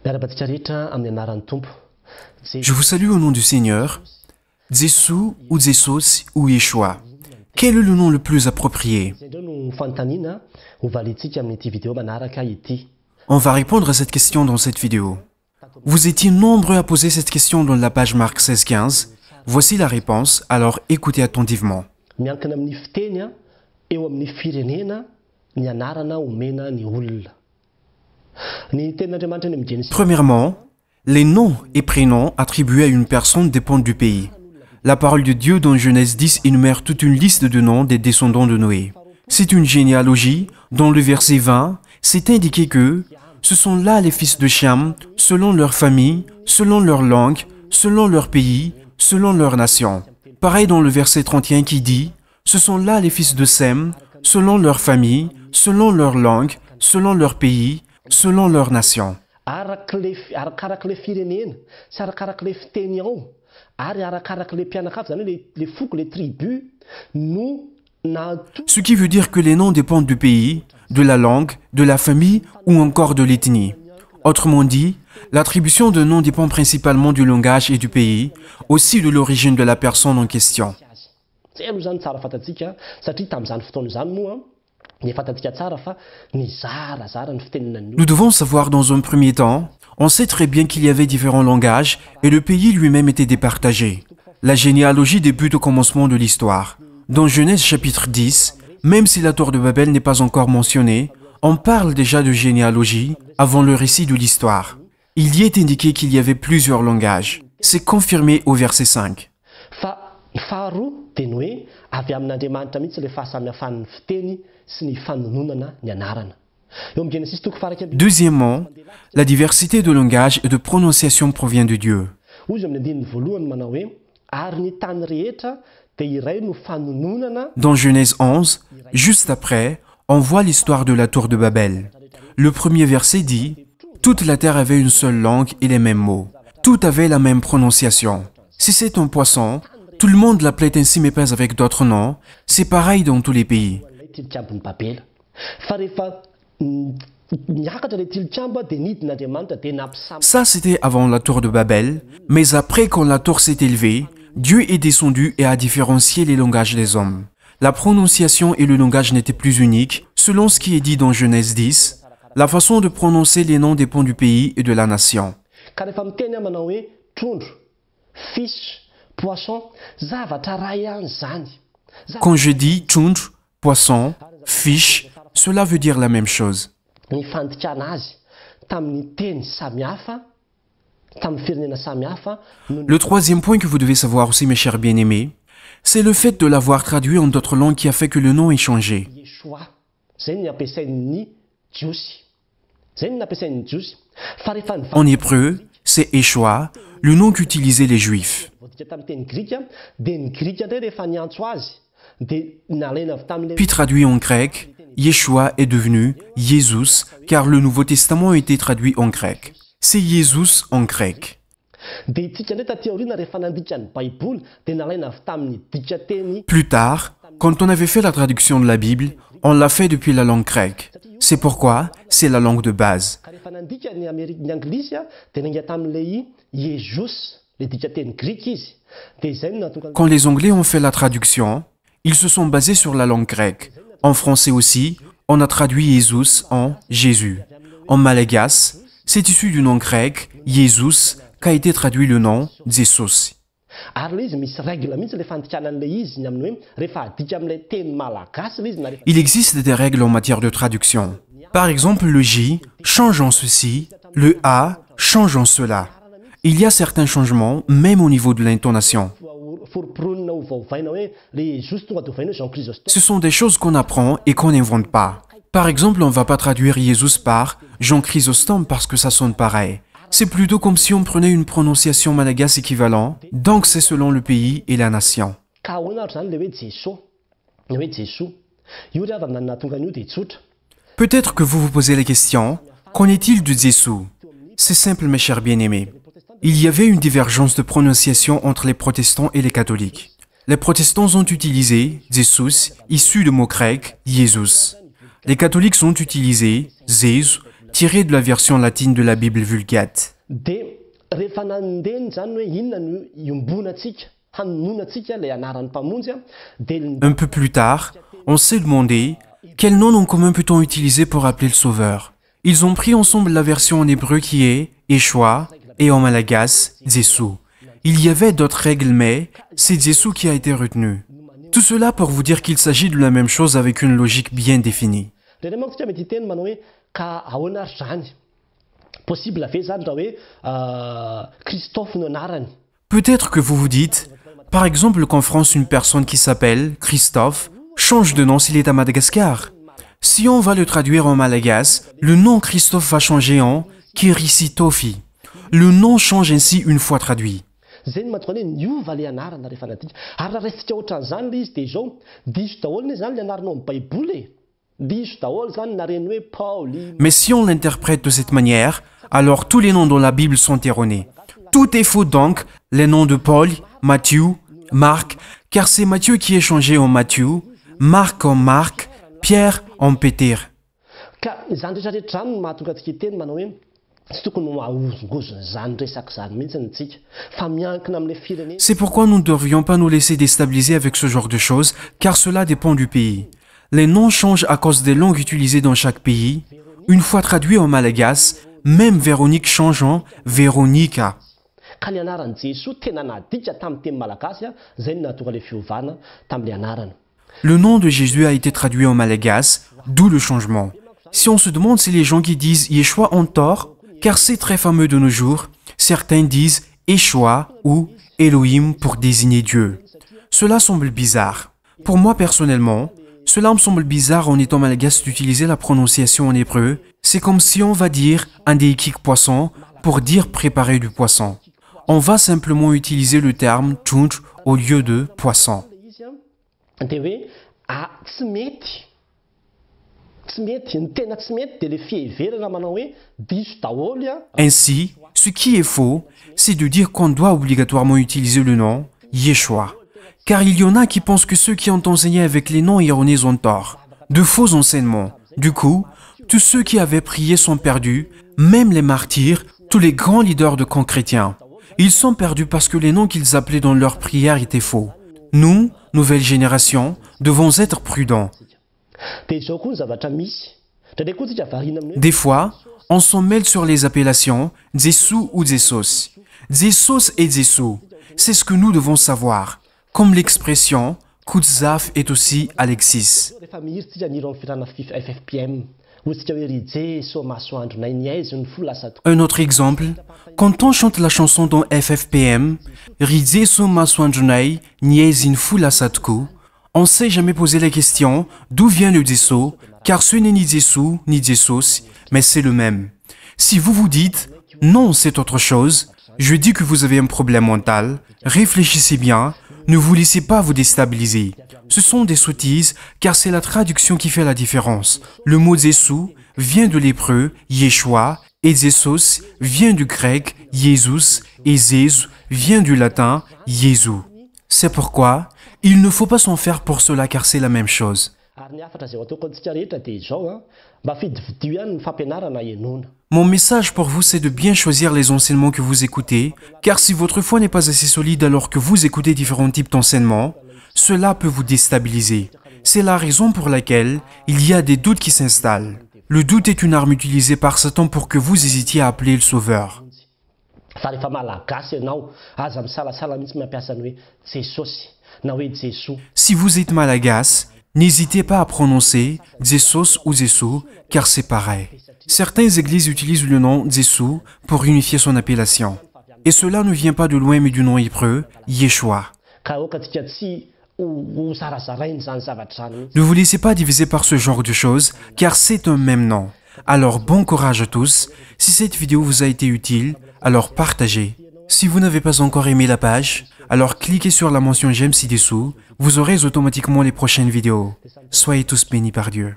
Je vous salue au nom du Seigneur, Jésus ou Jésus ou Yeshua. Quel est le nom le plus approprié? On va répondre à cette question dans cette vidéo. Vous étiez nombreux à poser cette question dans la page Marc 16-15. Voici la réponse, alors écoutez attentivement. Premièrement, les noms et prénoms attribués à une personne dépendent du pays. La parole de Dieu dans Genèse 10 énumère toute une liste de noms des descendants de Noé. C'est une généalogie. Dans le verset 20, c'est indiqué que ce sont là les fils de Cham, selon leur famille, selon leur langue, selon leur pays, selon leur nation. Pareil dans le verset 31 qui dit, ce sont là les fils de Sem, selon leur famille, selon leur langue, selon leur pays, selon leur nation. Ce qui veut dire que les noms dépendent du pays, de la langue, de la famille ou encore de l'ethnie. Autrement dit, l'attribution de noms dépend principalement du langage et du pays, aussi de l'origine de la personne en question. Nous devons savoir dans un premier temps, on sait très bien qu'il y avait différents langages et le pays lui-même était départagé. La généalogie débute au commencement de l'histoire. Dans Genèse chapitre 10, même si la tour de Babel n'est pas encore mentionnée, on parle déjà de généalogie avant le récit de l'histoire. Il y est indiqué qu'il y avait plusieurs langages. C'est confirmé au verset 5. Deuxièmement, la diversité de langage et de prononciation provient de Dieu. Dans Genèse 11, juste après, on voit l'histoire de la tour de Babel. Le premier verset dit « Toute la terre avait une seule langue et les mêmes mots. Tout avait la même prononciation. Si c'est un poisson, tout le monde l'appelait ainsi mais pas avec d'autres noms. C'est pareil dans tous les pays. » Ça, c'était avant la tour de Babel, mais après quand la tour s'est élevée, Dieu est descendu et a différencié les langages des hommes. La prononciation et le langage n'étaient plus uniques, selon ce qui est dit dans Genèse 10. La façon de prononcer les noms dépend du pays et de la nation. Quand je dis tchundre, poisson, fish, cela veut dire la même chose. Le troisième point que vous devez savoir aussi, mes chers bien-aimés, c'est le fait de l'avoir traduit en d'autres langues qui a fait que le nom ait changé. En hébreu, c'est Yeshua, le nom qu'utilisaient les Juifs. Puis traduit en grec, Yeshua est devenu Jésus, car le Nouveau Testament a été traduit en grec. C'est Jésus en grec. Plus tard, quand on avait fait la traduction de la Bible, on l'a fait depuis la langue grecque. C'est pourquoi c'est la langue de base. Quand les Anglais ont fait la traduction, ils se sont basés sur la langue grecque. En français aussi, on a traduit Jésus en Jésus. En malagasy, c'est issu du nom grec Jésus qu'a été traduit le nom Jésus. Il existe des règles en matière de traduction. Par exemple, le J change en ceci, le A change en cela. Il y a certains changements, même au niveau de l'intonation. Ce sont des choses qu'on apprend et qu'on n'invente pas. Par exemple, on ne va pas traduire Jésus par Jean Chrysostome parce que ça sonne pareil. C'est plutôt comme si on prenait une prononciation malagasy équivalente, donc c'est selon le pays et la nation. Peut-être que vous vous posez la question, qu'en est-il de Jésus? C'est simple, mes chers bien-aimés. Il y avait une divergence de prononciation entre les protestants et les catholiques. Les protestants ont utilisé Jésus, issu du mot grec Jésus. Les catholiques ont utilisé Jésus, tiré de la version latine de la Bible Vulgate. Un peu plus tard, on s'est demandé quel nom en commun peut-on utiliser pour appeler le Sauveur. Ils ont pris ensemble la version en hébreu qui est Yeshua et en malagasy Jésus. Il y avait d'autres règles, mais c'est Jésus qui a été retenu. Tout cela pour vous dire qu'il s'agit de la même chose avec une logique bien définie. Peut-être que vous vous dites, par exemple qu'en France, une personne qui s'appelle Christophe change de nom s'il est à Madagascar. Si on va le traduire en malagasy, le nom Christophe va changer en Kirisitofi. Le nom change ainsi une fois traduit. Mais si on l'interprète de cette manière, alors tous les noms dans la Bible sont erronés. Tout est faux donc, les noms de Paul, Matthieu, Marc, car c'est Matthieu qui est changé en Matthieu, Marc en Marc, Pierre en Péter. C'est pourquoi nous ne devrions pas nous laisser déstabiliser avec ce genre de choses, car cela dépend du pays. Les noms changent à cause des langues utilisées dans chaque pays. Une fois traduit en malagasy, même Véronique change en Véronica. Le nom de Jésus a été traduit en malagasy, d'où le changement. Si on se demande si les gens qui disent Yeshua ont tort, car c'est très fameux de nos jours, certains disent Yeshua ou Elohim pour désigner Dieu. Cela semble bizarre. Pour moi personnellement, cela me semble bizarre en étant malagasy d'utiliser la prononciation en hébreu. C'est comme si on va dire un déikik poisson pour dire préparer du poisson. On va simplement utiliser le terme tchunch au lieu de poisson. Ainsi, ce qui est faux, c'est de dire qu'on doit obligatoirement utiliser le nom Yeshua. Car il y en a qui pensent que ceux qui ont enseigné avec les noms erronés ont tort. De faux enseignements. Du coup, tous ceux qui avaient prié sont perdus, même les martyrs, tous les grands leaders de camps chrétiens. Ils sont perdus parce que les noms qu'ils appelaient dans leurs prières étaient faux. Nous, nouvelle génération, devons être prudents. Des fois, on s'en mêle sur les appellations Jésus ou Jésus. Jésus et Jésus, c'est ce que nous devons savoir. Comme l'expression Kutzaf est aussi Alexis. Un autre exemple, quand on chante la chanson dans FFPM, Ridze so maswandjunai niezin fulasatku, on ne s'est jamais posé la question d'où vient le Jésus, car ce n'est ni Jésus ni Jésus, mais c'est le même. Si vous vous dites non, c'est autre chose, je dis que vous avez un problème mental, réfléchissez bien, ne vous laissez pas vous déstabiliser. Ce sont des sottises, car c'est la traduction qui fait la différence. Le mot Jésus vient de l'hébreu Yeshua, et Jésus vient du grec Jésus, et Jésus vient du latin Jésus. C'est pourquoi il ne faut pas s'en faire pour cela, car c'est la même chose. Mon message pour vous, c'est de bien choisir les enseignements que vous écoutez, car si votre foi n'est pas assez solide alors que vous écoutez différents types d'enseignements, cela peut vous déstabiliser. C'est la raison pour laquelle il y a des doutes qui s'installent. Le doute est une arme utilisée par Satan pour que vous hésitiez à appeler le Sauveur. Si vous êtes malagasy, n'hésitez pas à prononcer Jésus ou Jésus, car c'est pareil. Certaines églises utilisent le nom Jésus pour unifier son appellation. Et cela ne vient pas de loin mais du nom hébreu, Yeshua. Ne vous laissez pas diviser par ce genre de choses, car c'est un même nom. Alors bon courage à tous. Si cette vidéo vous a été utile, alors partagez. Si vous n'avez pas encore aimé la page, alors cliquez sur la mention j'aime ci-dessous. Vous aurez automatiquement les prochaines vidéos. Soyez tous bénis par Dieu.